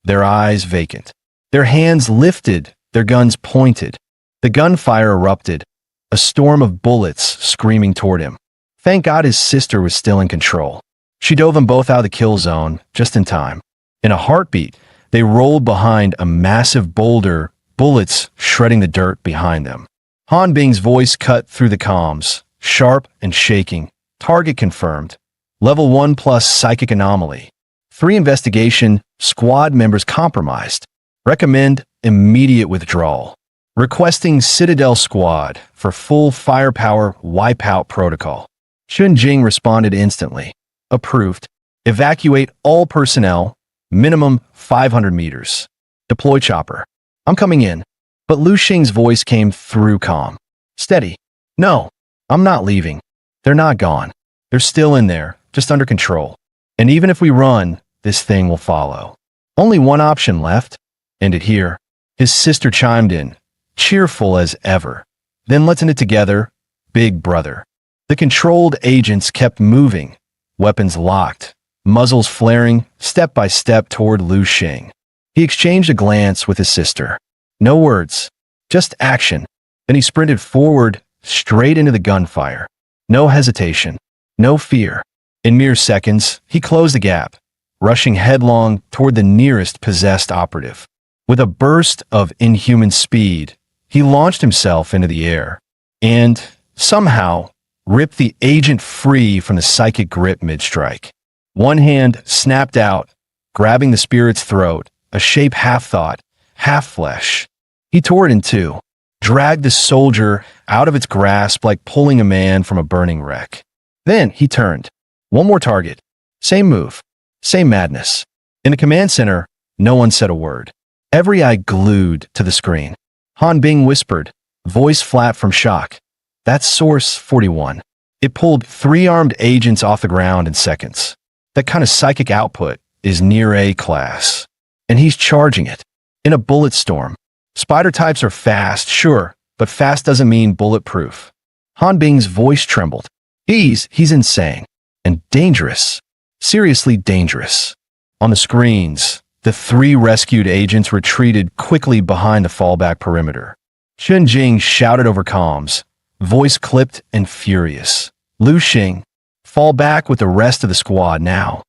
their eyes vacant. Their hands lifted, their guns pointed. The gunfire erupted, a storm of bullets screaming toward him. Thank God his sister was still in control. She dove them both out of the kill zone, just in time. In a heartbeat, they rolled behind a massive boulder, bullets shredding the dirt behind them. Han Bing's voice cut through the comms, sharp and shaking. Target confirmed. Level 1 plus psychic anomaly. 3 investigation, squad members compromised. Recommend immediate withdrawal. Requesting Citadel Squad for full firepower wipeout protocol. Shun Jing responded instantly. Approved. Evacuate all personnel. Minimum 500 meters. Deploy chopper. I'm coming in. But Lu Xing's voice came through comm. Steady. No, I'm not leaving. They're not gone. They're still in there, just under control. And even if we run, this thing will follow. Only one option left. End it here. His sister chimed in, cheerful as ever. Then let's end it together, big brother. The controlled agents kept moving, weapons locked, muzzles flaring, step by step toward Lu Xing. He exchanged a glance with his sister. No words, just action. Then he sprinted forward, straight into the gunfire. No hesitation, no fear. In mere seconds, he closed the gap, rushing headlong toward the nearest possessed operative. With a burst of inhuman speed, he launched himself into the air and, somehow, ripped the agent free from the psychic grip mid-strike. One hand snapped out, grabbing the spirit's throat, a shape half-thought, half-flesh. He tore it in two, dragged the soldier out of its grasp like pulling a man from a burning wreck. Then he turned. One more target. Same move. Same madness. In the command center, no one said a word. Every eye glued to the screen. Han Bing whispered, voice flat from shock. That's Source 41. It pulled 3 armed agents off the ground in seconds. That kind of psychic output is near A class. And he's charging it. In a bullet storm. Spider types are fast, sure, but fast doesn't mean bulletproof. Han Bing's voice trembled. He's insane. And dangerous. Seriously dangerous. On the screens, the 3 rescued agents retreated quickly behind the fallback perimeter. Shun Jing shouted over comms, voice clipped and furious. Lu Xing, fall back with the rest of the squad now.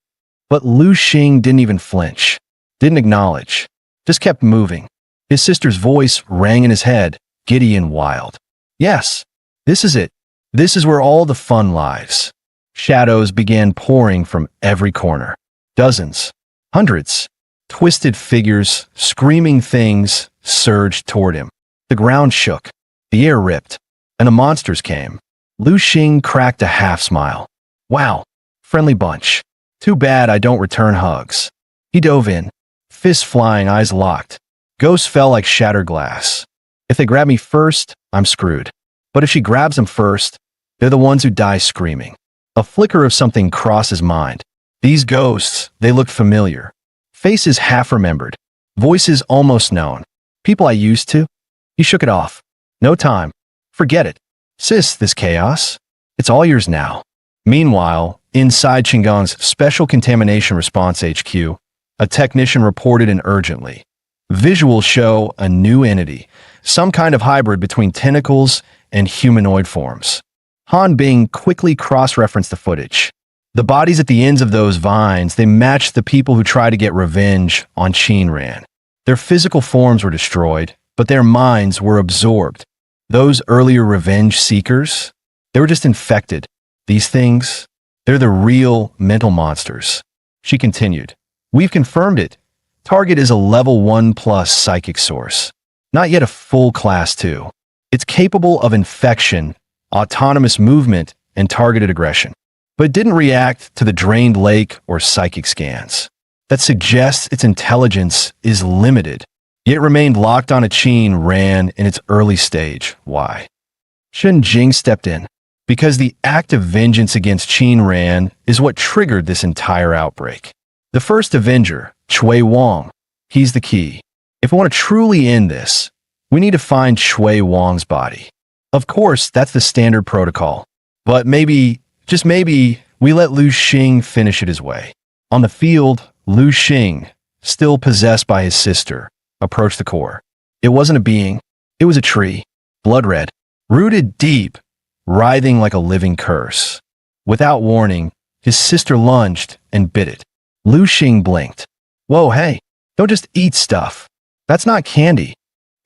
But Lu Xing didn't even flinch, didn't acknowledge, just kept moving. His sister's voice rang in his head, giddy and wild. Yes, this is it. This is where all the fun lies. Shadows began pouring from every corner. Dozens, hundreds, twisted figures, screaming things surged toward him. The ground shook, the air ripped, and the monsters came. Lu Xing cracked a half-smile. Wow, friendly bunch. Too bad I don't return hugs. He dove in, fists flying, eyes locked. Ghosts fell like shattered glass. If they grab me first, I'm screwed. But if she grabs them first, they're the ones who die screaming. A flicker of something crossed his mind. These ghosts, they looked familiar. Faces half remembered. Voices almost known. People I used to. He shook it off. No time. Forget it. Sis, this chaos. It's all yours now. Meanwhile, inside Chang'an's Special Contamination Response HQ, a technician reported in urgently. Visuals show a new entity, some kind of hybrid between tentacles and humanoid forms. Han Bing quickly cross-referenced the footage. The bodies at the ends of those vines, they matched the people who tried to get revenge on Qin Ran. Their physical forms were destroyed, but their minds were absorbed. Those earlier revenge seekers, they were just infected. These things, they're the real mental monsters. She continued. We've confirmed it. Target is a level 1+ psychic source. Not yet a full class 2. It's capable of infection, autonomous movement, and targeted aggression. But it didn't react to the drained lake or psychic scans. That suggests its intelligence is limited, yet remained locked on a Qin Ran in its early stage. Why? Shen Jing stepped in. Because the act of vengeance against Qin Ran is what triggered this entire outbreak. The first Avenger, Chui Wang, he's the key. If we want to truly end this, we need to find Chui Wang's body. Of course, that's the standard protocol. But maybe, just maybe, we let Lu Xing finish it his way. On the field, Lu Xing, still possessed by his sister, approached the core. It wasn't a being. It was a tree, blood red, rooted deep, writhing like a living curse. Without warning, his sister lunged and bit it. Lu Xing blinked. Whoa, hey, don't just eat stuff. That's not candy.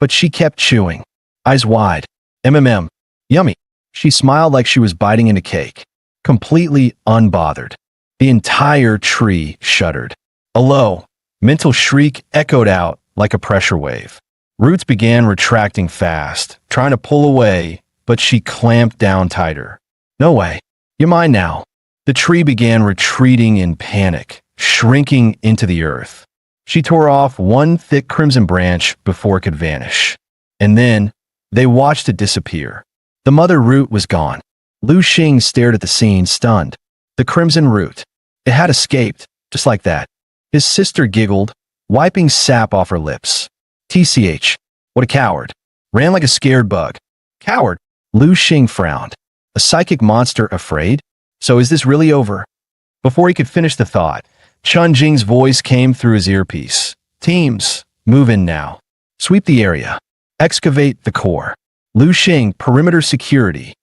But she kept chewing, eyes wide. Yummy. She smiled like she was biting into cake, completely unbothered. The entire tree shuddered. A low, mental shriek echoed out like a pressure wave. Roots began retracting fast, trying to pull away, but she clamped down tighter. No way. You're mine now. The tree began retreating in panic, shrinking into the earth. She tore off one thick crimson branch before it could vanish. And then, they watched it disappear. The mother root was gone. Lu Xing stared at the scene, stunned. The crimson root. It had escaped, just like that. His sister giggled, wiping sap off her lips. TCH. What a coward. Ran like a scared bug. Coward. Lu Xing frowned. A psychic monster afraid? So is this really over? Before he could finish the thought, Chun Jing's voice came through his earpiece. Teams, move in now. Sweep the area. Excavate the core. Lu Xing, perimeter security.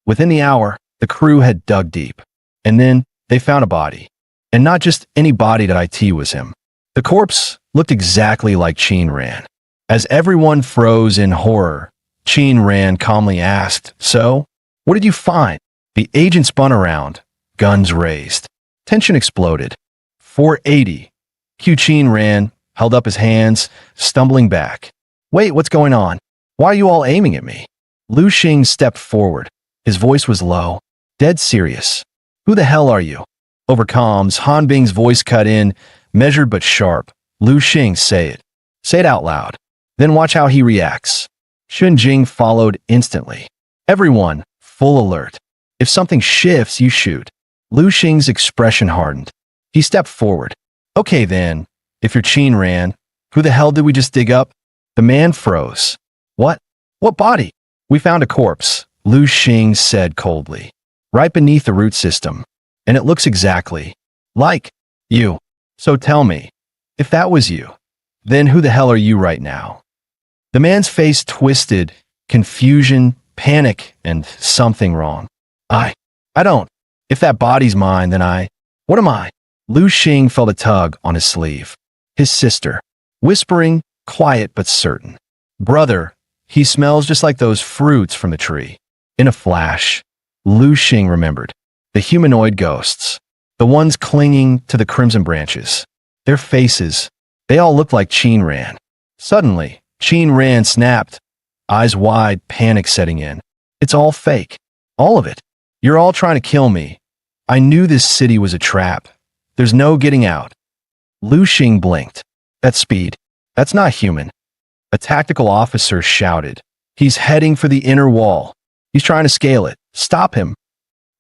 Within the hour, the crew had dug deep. And then, they found a body. And not just any body that IT was him. The corpse looked exactly like Qin Ran. As everyone froze in horror, Qin Ran calmly asked, So, what did you find? The agent spun around, guns raised. Tension exploded. 480. Qin Ran held up his hands, stumbling back. Wait, what's going on? Why are you all aiming at me? Lu Xing stepped forward. His voice was low, dead serious. Who the hell are you? Over comms, Han Bing's voice cut in, measured but sharp. Lu Xing, say it. Say it out loud. Then watch how he reacts. Xun Jing followed instantly. Everyone, full alert. If something shifts, you shoot. Lu Xing's expression hardened. He stepped forward. Okay then, if you're Qin Ran, who the hell did we just dig up? The man froze. What? What body? We found a corpse, Lu Xing said coldly. Right beneath the root system. And it looks exactly like you. So tell me, if that was you, then who the hell are you right now? The man's face twisted, confusion, panic, and something wrong. I don't. If that body's mine, then what am I? Lu Xing felt a tug on his sleeve. His sister, whispering, quiet but certain. Brother, he smells just like those fruits from the tree. In a flash, Lu Xing remembered. The humanoid ghosts. The ones clinging to the crimson branches. Their faces, they all looked like Qin Ran. Suddenly, Qin Ran snapped, eyes wide, panic setting in. It's all fake. All of it. You're all trying to kill me. I knew this city was a trap. There's no getting out. Lu Xing blinked. That speed. That's not human. A tactical officer shouted. He's heading for the inner wall. He's trying to scale it. Stop him.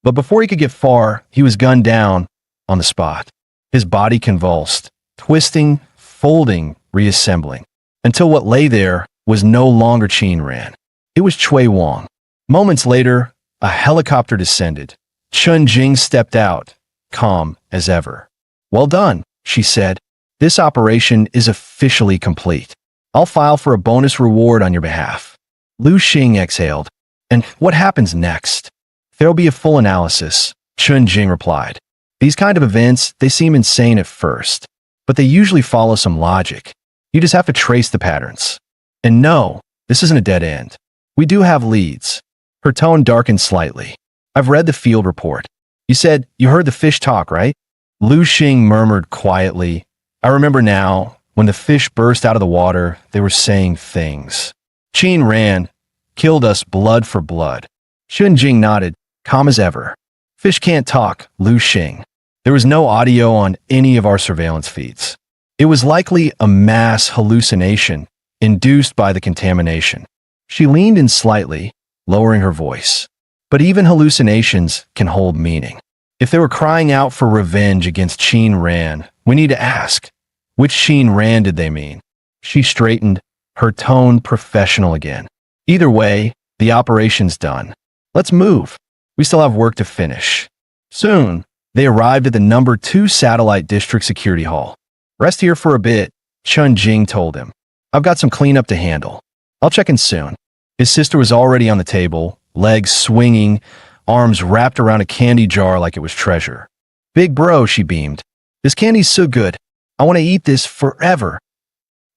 But before he could get far, he was gunned down on the spot. His body convulsed, twisting, folding, reassembling, until what lay there was no longer Qin Ran. It was Chui Wang. Moments later, a helicopter descended. Chun Jing stepped out, calm as ever. "Well done," she said. "This operation is officially complete. I'll file for a bonus reward on your behalf." Lu Xing exhaled. "And what happens next?" "There'll be a full analysis," Chun Jing replied. "These kind of events, they seem insane at first, but they usually follow some logic. You just have to trace the patterns. And no, this isn't a dead end. We do have leads." Her tone darkened slightly. "I've read the field report. You said you heard the fish talk, right?" Lu Xing murmured quietly. "I remember now. When the fish burst out of the water, they were saying things. Qin Ran killed us blood for blood." Chun Jing nodded, calm as ever. "Fish can't talk, Lu Xing. There was no audio on any of our surveillance feeds. It was likely a mass hallucination induced by the contamination." She leaned in slightly, lowering her voice. "But even hallucinations can hold meaning. If they were crying out for revenge against Qin Ran, we need to ask, which Qin Ran did they mean?" She straightened, her tone professional again. "Either way, the operation's done. Let's move. We still have work to finish." Soon, they arrived at the number 2 Satellite District Security Hall. "Rest here for a bit," Chun Jing told him. "I've got some cleanup to handle. I'll check in soon." His sister was already on the table, legs swinging, arms wrapped around a candy jar like it was treasure. "Big bro," she beamed. "This candy's so good. I want to eat this forever."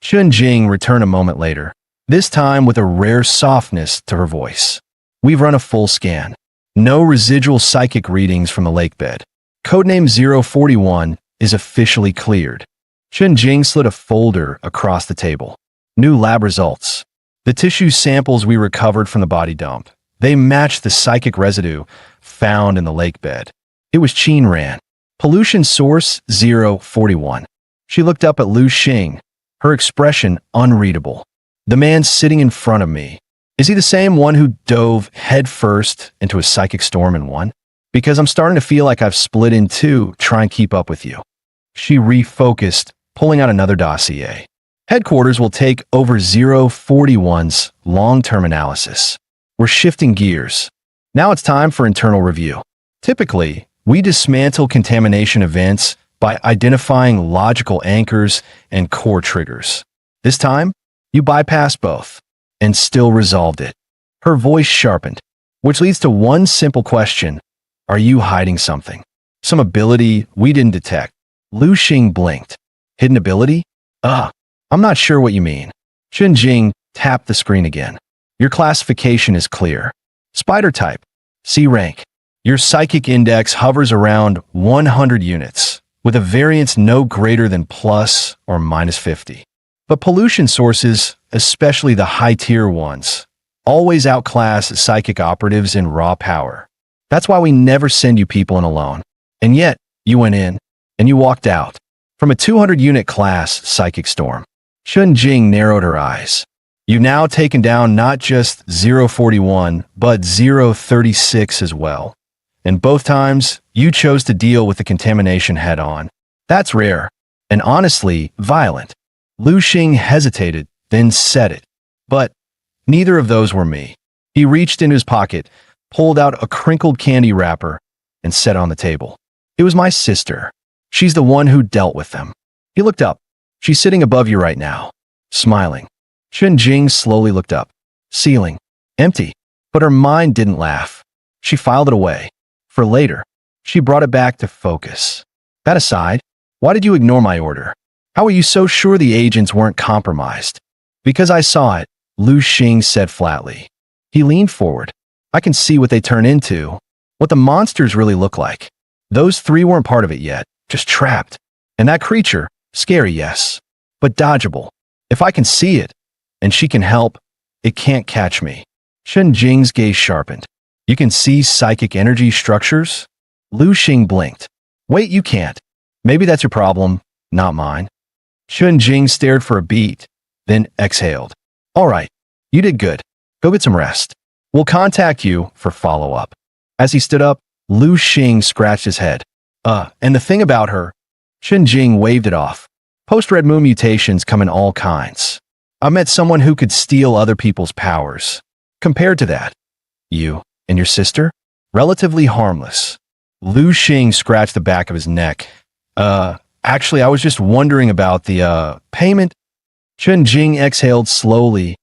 Chun Jing returned a moment later, this time with a rare softness to her voice. "We've run a full scan. No residual psychic readings from the lakebed. Codename 041 is officially cleared." Chun Jing slid a folder across the table. "New lab results. The tissue samples we recovered from the body dump. They matched the psychic residue found in the lakebed. It was Qin Ran. Pollution source 041. She looked up at Lu Xing, her expression unreadable. "The man sitting in front of me. Is he the same one who dove headfirst into a psychic storm and won? Because I'm starting to feel like I've split in two trying to keep up with you." She refocused, pulling out another dossier. "Headquarters will take over 041's long-term analysis. We're shifting gears. Now it's time for internal review. Typically, we dismantle contamination events by identifying logical anchors and core triggers. This time, you bypassed both and still resolved it." Her voice sharpened, which leads to one simple question. "Are you hiding something? Some ability we didn't detect?" Lu Xing blinked. "Hidden ability? I'm not sure what you mean." Chun Jing tapped the screen again. "Your classification is clear. Spider type, C rank. Your psychic index hovers around 100 units, with a variance no greater than plus or minus 50. But pollution sources, especially the high-tier ones, always outclass psychic operatives in raw power. That's why we never send you people in alone. And yet, you went in, and you walked out, from a 200-unit class psychic storm." Chun Jing narrowed her eyes. "You've now taken down not just 041, but 036 as well. And both times, you chose to deal with the contamination head-on. That's rare, and honestly, violent." Lu Xing hesitated, then said it. "But neither of those were me." He reached into his pocket, pulled out a crinkled candy wrapper, and set it on the table. "It was my sister. She's the one who dealt with them." He looked up. "She's sitting above you right now, smiling." Chun Jing slowly looked up. Ceiling. Empty. But her mind didn't laugh. She filed it away. For later, she brought it back to focus. "That aside, why did you ignore my order? How are you so sure the agents weren't compromised?" "Because I saw it," Lu Xing said flatly. He leaned forward. "I can see what they turn into, what the monsters really look like. Those 3 weren't part of it yet, just trapped. And that creature, scary, yes, but dodgeable. If I can see it, and she can help, it can't catch me." Chun Jing's gaze sharpened. "You can see psychic energy structures?" Lu Xing blinked. "Wait, you can't. Maybe that's your problem, not mine." Chun Jing stared for a beat, then exhaled. "All right, you did good. Go get some rest. We'll contact you for follow-up." As he stood up, Lu Xing scratched his head. And the thing about her, Chen Jing waved it off. Post-Red Moon mutations come in all kinds. I met someone who could steal other people's powers. Compared to that, you and your sister? Relatively harmless. Lu Xing scratched the back of his neck. Actually, I was just wondering about the, payment. Chen Jing exhaled slowly,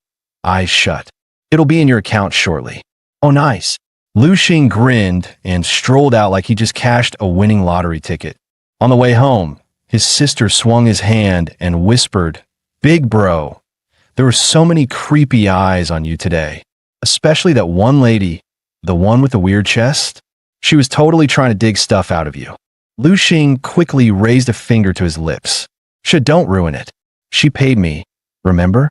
eyes shut. It'll be in your account shortly. Oh, nice. Lu Xing grinned and strolled out like he just cashed a winning lottery ticket. On the way home, his sister swung his hand and whispered, "Big bro, there were so many creepy eyes on you today. Especially that one lady, the one with the weird chest. She was totally trying to dig stuff out of you." Lu Xing quickly raised a finger to his lips. Don't ruin it. She paid me, remember?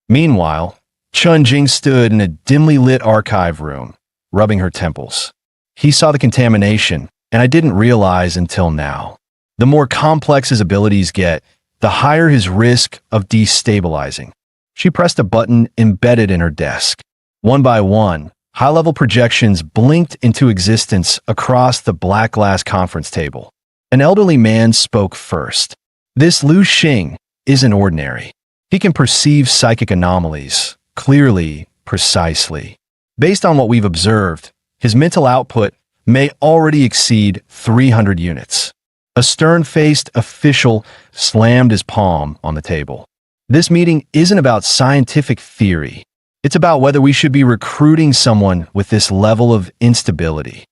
Meanwhile, Chen Jing stood in a dimly lit archive room, rubbing her temples. He saw the contamination, and I didn't realize until now. The more complex his abilities get, the higher his risk of destabilizing. She pressed a button embedded in her desk. One by one, high-level projections blinked into existence across the black glass conference table. An elderly man spoke first. This Lu Xing isn't ordinary. He can perceive psychic anomalies, clearly, precisely. Based on what we've observed, his mental output may already exceed 300 units. A stern-faced official slammed his palm on the table. This meeting isn't about scientific theory. It's about whether we should be recruiting someone with this level of instability.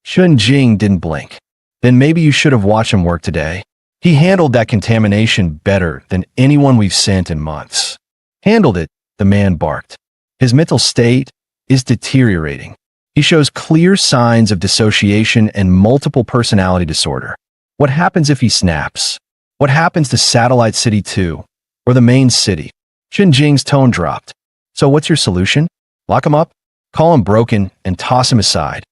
Chen Jing didn't blink. Then maybe you should have watched him work today. He handled that contamination better than anyone we've sent in months. Handled it, the man barked. His mental state is deteriorating. He shows clear signs of dissociation and multiple personality disorder. What happens if he snaps? What happens to Satellite City 2? Or the main city? Chen Jing's tone dropped. So what's your solution? Lock him up? Call him broken and toss him aside.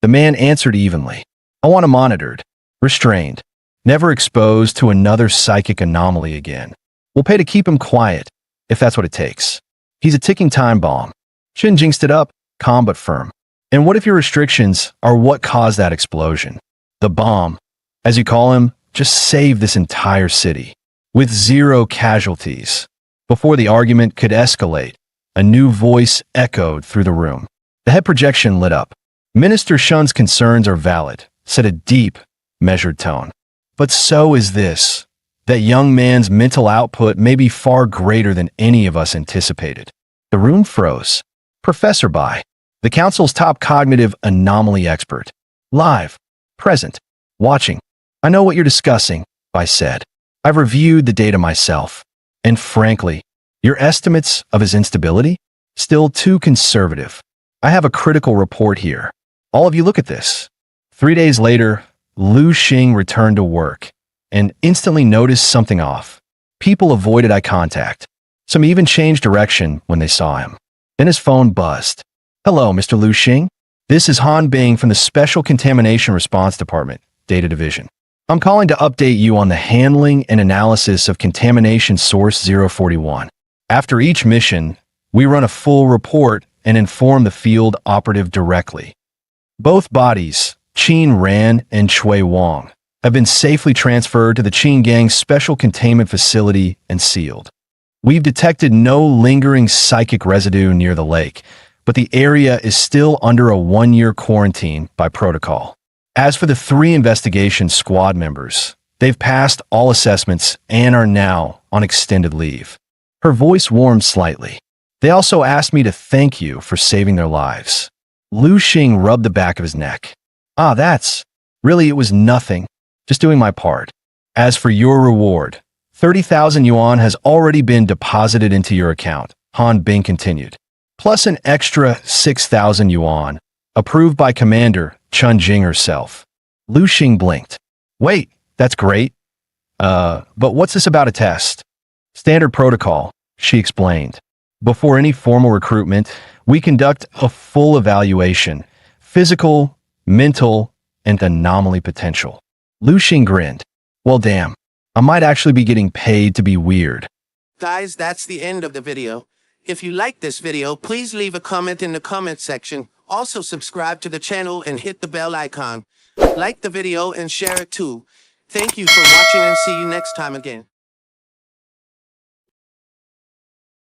The man answered evenly. I want him monitored, restrained, never exposed to another psychic anomaly again. We'll pay to keep him quiet, if that's what it takes. He's a ticking time bomb. Chen Jing stood up, calm but firm. And what if your restrictions are what caused that explosion? The bomb, as you call him, just saved this entire city, with 0 casualties. Before the argument could escalate, a new voice echoed through the room. The head projection lit up. Minister Shun's concerns are valid, said a deep, measured tone. But so is this. That young man's mental output may be far greater than any of us anticipated. The room froze. Professor Bai, the council's top cognitive anomaly expert. Live, present, watching. I know what you're discussing, Bai said. I've reviewed the data myself. And frankly, your estimates of his instability? Still too conservative. I have a critical report here. All of you look at this. 3 days later, Lu Xing returned to work and instantly noticed something off. People avoided eye contact. Some even changed direction when they saw him. Then his phone buzzed. Hello, Mr. Lu Xing. This is Han Bing from the Special Contamination Response Department, Data Division. I'm calling to update you on the handling and analysis of contamination source 041. After each mission, we run a full report and inform the field operative directly. Both bodies, Qin Ran and Shui Wang, have been safely transferred to the Qin Gang's special containment facility and sealed. We've detected no lingering psychic residue near the lake, but the area is still under a 1-year quarantine by protocol. As for the 3 investigation squad members, they've passed all assessments and are now on extended leave. Her voice warmed slightly. They also asked me to thank you for saving their lives. Lu Xing rubbed the back of his neck. Really, it was nothing. Just doing my part. As for your reward, 30,000 yuan has already been deposited into your account, Han Bing continued. Plus an extra 6,000 yuan, approved by Commander Chen Jing herself. Lu Xing blinked. Wait, that's great. But what's this about a test? Standard protocol, she explained. Before any formal recruitment, we conduct a full evaluation. Physical, mental, and anomaly potential. Lu Xing grinned. Well, damn. I might actually be getting paid to be weird. Guys, that's the end of the video. If you like this video, please leave a comment in the comment section. Also subscribe to the channel and hit the bell icon. Like the video and share it too. Thank you for watching and see you next time again.